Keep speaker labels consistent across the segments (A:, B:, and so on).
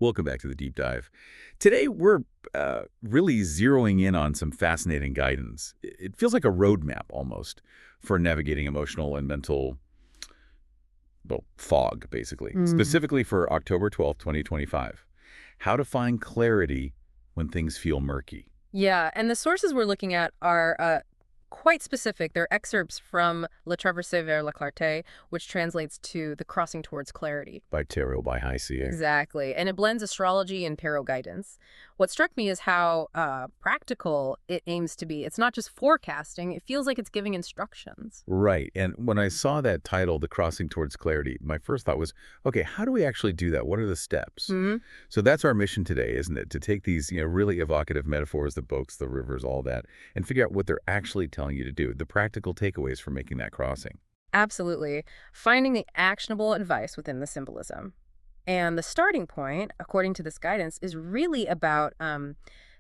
A: Welcome back to the deep dive. Today, we're really zeroing in on some fascinating guidance. It feels like a roadmap almost for navigating emotional and mental, well, fog, basically,
B: Mm.
A: specifically for October 12th, 2025. How to find clarity when things feel murky.
B: Yeah, and the sources we're looking at are quite specific. They're excerpts from Le Traversée vers la Clarté, which translates to The Crossing Towards Clarity.
A: By Tarot by High CA.
B: Exactly, and it blends astrology and tarot guidance. What struck me is how practical it aims to be. It's not just forecasting, it feels like it's giving instructions.
A: Right. And when I saw that title, The Crossing Towards Clarity, my first thought was, okay, how do we actually do that? What are the steps?
B: Hmm.
A: So that's our mission today, isn't it? To take these, really evocative metaphors, the boats, the rivers, all that, and figure out what they're actually telling you to do, the practical takeaways for making that crossing.
B: Absolutely. Finding the actionable advice within the symbolism. And the starting point, according to this guidance, is really about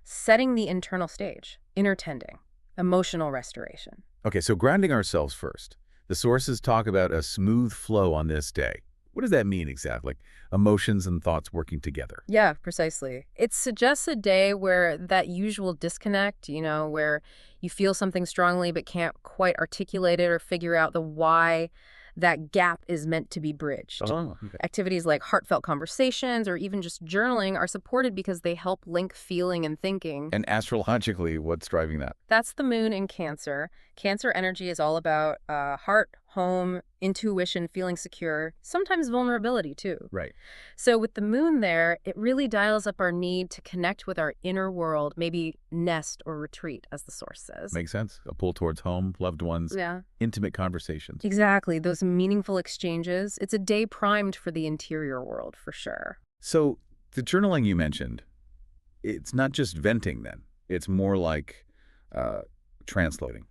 B: setting the internal stage, inner tending, emotional restoration.
A: Okay, so grounding ourselves first. The sources talk about a smooth flow on this day. What does that mean exactly? Emotions and thoughts working together.
B: Yeah, precisely. It suggests a day where that usual disconnect, where you feel something strongly but can't quite articulate it or figure out the why, that gap is meant to be bridged.
A: Oh, okay.
B: Activities like heartfelt conversations or even just journaling are supported because they help link feeling and thinking.
A: And astrologically, what's driving that?
B: That's the moon in Cancer. Cancer energy is all about heart, home, intuition, feeling secure, sometimes vulnerability too.
A: Right.
B: So with the moon there, it really dials up our need to connect with our inner world, maybe nest or retreat, as the source says.
A: Makes sense. A pull towards home, loved ones,
B: Yeah,
A: intimate conversations.
B: exactly. Those meaningful exchanges. It's a day primed for the interior world, for sure.
A: So the journaling you mentioned, it's not just venting then. It's more like uh, translating.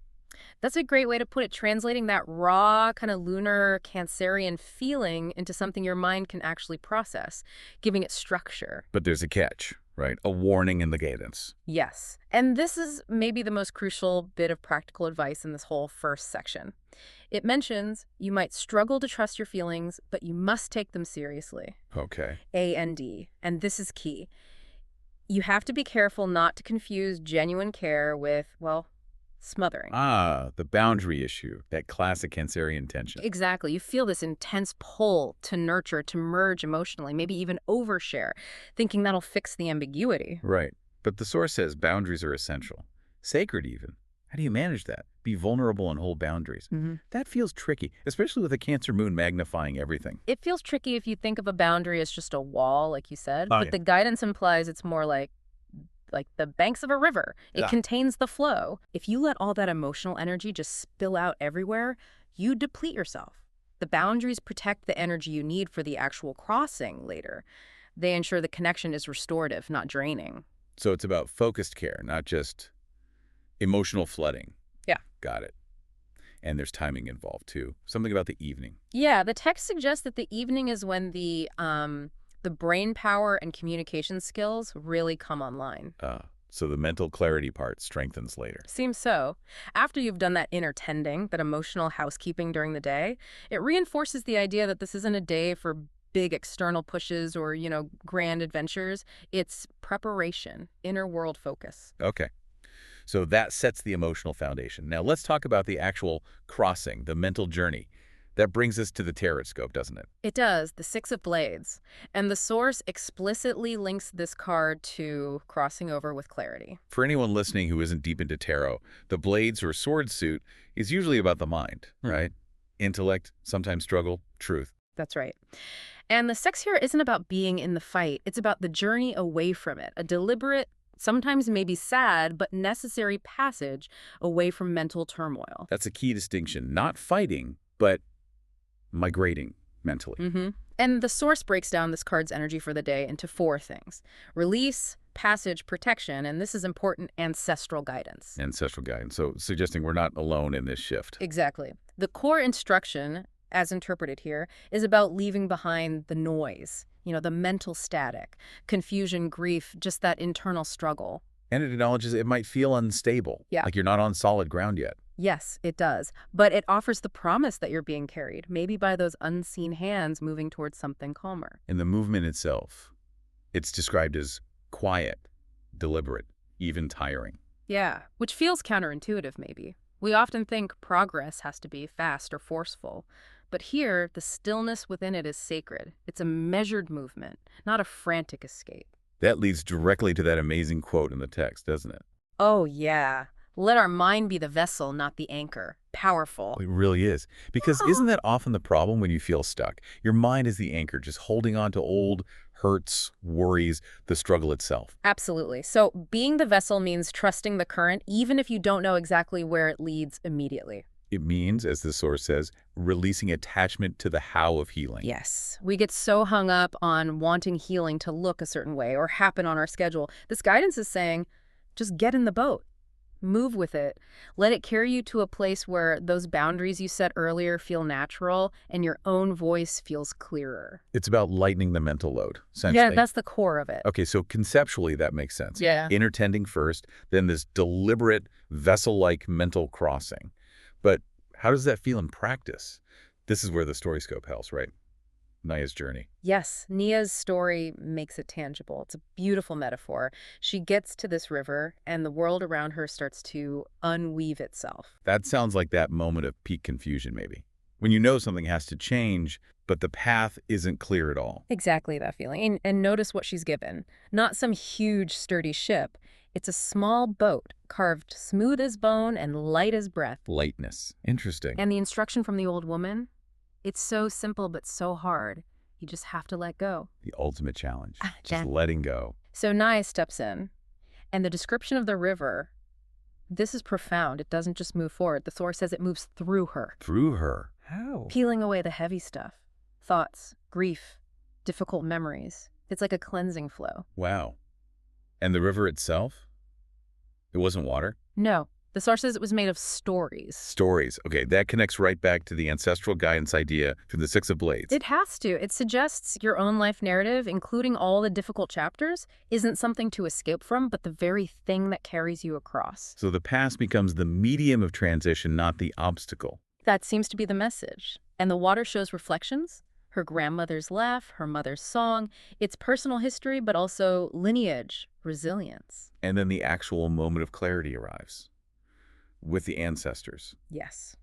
B: That's a great way to put it, translating that raw, kind of lunar Cancerian feeling into something your mind can actually process, giving it structure.
A: But there's a catch, right? A warning in the guidance.
B: Yes. And this is maybe the most crucial bit of practical advice in this whole first section. It mentions you might struggle to trust your feelings, but you must take them seriously.
A: Okay.
B: A&D. And this is key. You have to be careful not to confuse genuine care with, well, smothering.
A: Ah, the boundary issue, that classic Cancerian tension.
B: Exactly. You feel this intense pull to nurture, to merge emotionally, maybe even overshare, thinking that'll fix the ambiguity.
A: Right. But the source says boundaries are essential, sacred even. How do you manage that? Be vulnerable and hold boundaries. That feels tricky, especially with a Cancer moon magnifying everything.
B: It feels tricky if you think of a boundary as just a wall, like you said,
A: Oh,
B: but
A: yeah.
B: the guidance implies it's more like the banks of a river. It
A: Yeah.
B: contains the flow. If you let all that emotional energy just spill out everywhere, you deplete yourself. The boundaries protect the energy you need for the actual crossing later. They ensure the connection is restorative, not draining.
A: So it's about focused care, not just emotional flooding.
B: Yeah.
A: Got it. And there's timing involved too. Something about the evening.
B: Yeah, the text suggests that the evening is when the brain power and communication skills really come online.
A: So the mental clarity part strengthens later.
B: Seems so. After you've done that inner tending, that emotional housekeeping during the day, it reinforces the idea that this isn't a day for big external pushes or, grand adventures. It's preparation, inner world focus.
A: Okay. So that sets the emotional foundation. Now let's talk about the actual crossing, the mental journey. That brings us to the TarotScope, doesn't it?
B: It does, the Six of Blades. And the source explicitly links this card to crossing over with clarity.
A: For anyone listening who isn't deep into tarot, the blades or sword suit is usually about the mind, right? Intellect, sometimes struggle, truth.
B: That's right. And the six here isn't about being in the fight. It's about the journey away from it, a deliberate, sometimes maybe sad, but necessary passage away from mental turmoil.
A: That's a key distinction. Not fighting, but migrating mentally.
B: And the source breaks down this card's energy for the day into four things: release, passage, protection, and this is important, ancestral guidance.
A: Ancestral guidance. So suggesting we're not alone in this shift.
B: Exactly. The core instruction, as interpreted here, is about leaving behind the noise, the mental static, confusion, grief, just that internal struggle.
A: And it acknowledges it might feel unstable,
B: Yeah.
A: like you're not on solid ground yet.
B: Yes, it does. But it offers the promise that you're being carried, maybe by those unseen hands moving towards something calmer.
A: And the movement itself, It's described as quiet, deliberate, even tiring.
B: Yeah, which feels counterintuitive maybe. We often think progress has to be fast or forceful. But here, the stillness within it is sacred. It's a measured movement, not a frantic escape.
A: That leads directly to that amazing quote in the text, doesn't it?
B: Oh, yeah. Let our mind be the vessel, not the anchor. Powerful.
A: It really is. Because isn't that often the problem when you feel stuck? Your mind is the anchor, just holding on to old hurts, worries, the struggle itself.
B: Absolutely. So being the vessel means trusting the current, even if you don't know exactly where it leads immediately.
A: It means, as the source says, releasing attachment to the how of healing.
B: Yes, we get so hung up on wanting healing to look a certain way or happen on our schedule. This guidance is saying, just get in the boat. Move with it. Let it carry you to a place where those boundaries you set earlier feel natural and your own voice feels clearer.
A: It's about lightening the mental load, essentially.
B: Yeah, that's the core of it.
A: Okay, so conceptually that makes sense.
B: Yeah.
A: Inner tending first, then this deliberate, vessel-like mental crossing. But how does that feel in practice? This is where the StoryScope helps, right? Naya's journey.
B: Yes, Nia's story makes it tangible. It's a beautiful metaphor. She gets to this river, and the world around her starts to unweave itself.
A: That sounds like that moment of peak confusion, maybe. When you know something has to change, but the path isn't clear at all.
B: Exactly that feeling. And notice what she's given. Not some huge, sturdy ship. It's a small boat, carved smooth as bone and light as breath.
A: Lightness. Interesting.
B: And the instruction from the old woman? It's so simple but so hard. You just have to let go.
A: The ultimate challenge. Just
B: Jen.
A: letting go.
B: So Nia steps in, and the description of the river, this is profound. It doesn't just move forward. The source says it moves through her,
A: Through her. How?
B: peeling away the heavy stuff. Thoughts, grief, difficult memories. It's like a cleansing flow.
A: Wow. And the river itself? It wasn't water?
B: No, the source says it was made of stories.
A: Stories. Okay, that connects right back to the ancestral guidance idea from the Six of Blades.
B: It has to. It suggests your own life narrative, including all the difficult chapters, isn't something to escape from, but the very thing that carries you across.
A: So the past becomes the medium of transition, not the obstacle.
B: That seems to be the message. And the water shows reflections. Her grandmother's laugh, her mother's song. It's personal history, but also lineage, resilience.
A: And then the actual moment of clarity arrives with the ancestors.
B: Yes.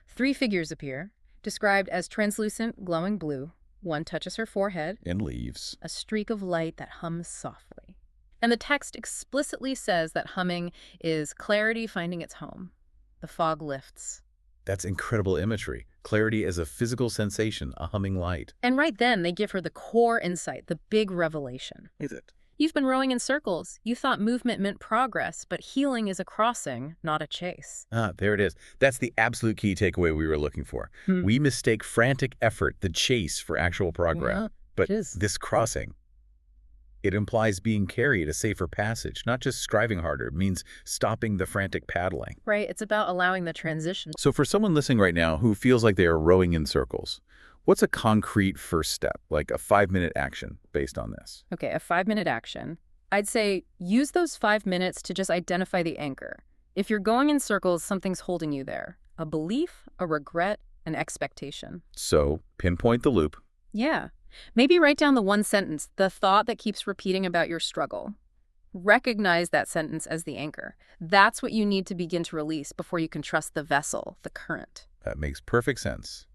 B: 3 figures appear, described as translucent, glowing blue. One touches her forehead,
A: And leaves.
B: a streak of light that hums softly. And the text explicitly says that humming is clarity finding its home. The fog lifts.
A: That's incredible imagery. Clarity as a physical sensation, a humming light.
B: And right then, they give her the core insight, the big revelation.
A: Is it?
B: You've been rowing in circles. You thought movement meant progress, but healing is a crossing, not a chase.
A: Ah, there it is. That's the absolute key takeaway we were looking for. We mistake frantic effort, the chase, for actual progress.
B: Yeah,
A: But
B: it is.
A: this crossing, it implies being carried, a safer passage, not just striving harder. It means stopping the frantic paddling.
B: Right, it's about allowing the transition.
A: So for someone listening right now who feels like they are rowing in circles, what's a concrete first step, like a 5-minute action based on this?
B: Okay, a 5-minute action. I'd say use those 5 minutes to just identify the anchor. If you're going in circles, something's holding you there. A belief, a regret, an expectation.
A: So pinpoint the loop.
B: Yeah. Maybe write down the one sentence, the thought that keeps repeating about your struggle. Recognize that sentence as the anchor. That's what you need to begin to release before you can trust the vessel, the current.
A: That makes perfect sense.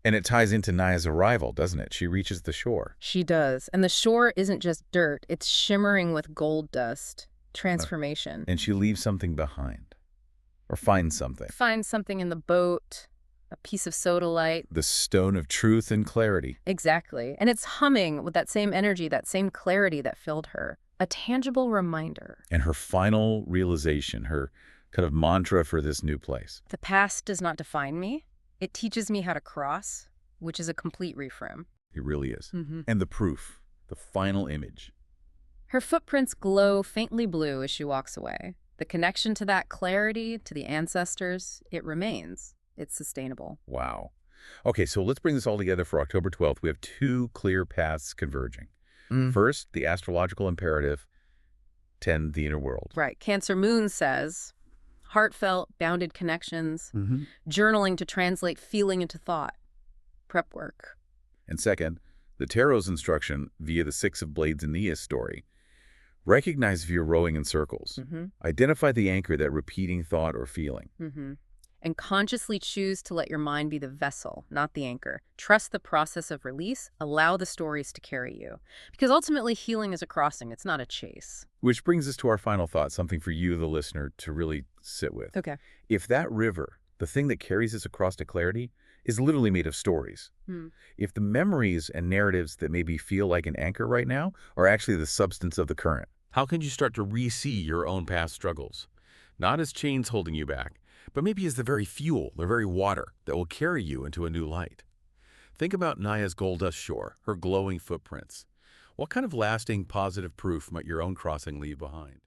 A: And it ties into Naya's arrival, doesn't it? She reaches the shore.
B: She does. And the shore isn't just dirt. It's shimmering with gold dust. Transformation.
A: And she leaves something behind. Or finds something.
B: Find something in the boat, a piece of sodalite.
A: The stone of truth and clarity.
B: Exactly. And it's humming with that same energy, that same clarity that filled her. A tangible reminder.
A: And her final realization, her kind of mantra for this new place.
B: The past does not define me. It teaches me how to cross, which is a complete reframe.
A: It really is. And the proof, the final image.
B: Her footprints glow faintly blue as she walks away. The connection to that clarity, to the ancestors, it remains. It's sustainable.
A: Wow. Okay, so let's bring this all together for October 12th. We have 2 clear paths converging. First, the astrological imperative, tend the inner world.
B: Right. Cancer Moon says, heartfelt, bounded connections, journaling to translate feeling into thought, prep work.
A: And second, The Tarot's instruction, via the Six of Blades Aeneas story, recognize if you're rowing in circles.
B: Mm-hmm.
A: Identify the anchor, that repeating thought or feeling.
B: Mm-hmm. And consciously choose to let your mind be the vessel, not the anchor. Trust the process of release. Allow the stories to carry you. Because ultimately, healing is a crossing. It's not a chase.
A: Which brings us to our final thought, something for you, the listener, to really sit with.
B: Okay.
A: If that river, the thing that carries us across to clarity, is literally made of stories.
B: Hmm.
A: If the memories and narratives that maybe feel like an anchor right now are actually the substance of the current, how can you start to re-see your own past struggles? Not as chains holding you back, but maybe as the very fuel, the very water that will carry you into a new light. Think about Naya's gold dust shore, her glowing footprints. What kind of lasting, positive proof might your own crossing leave behind?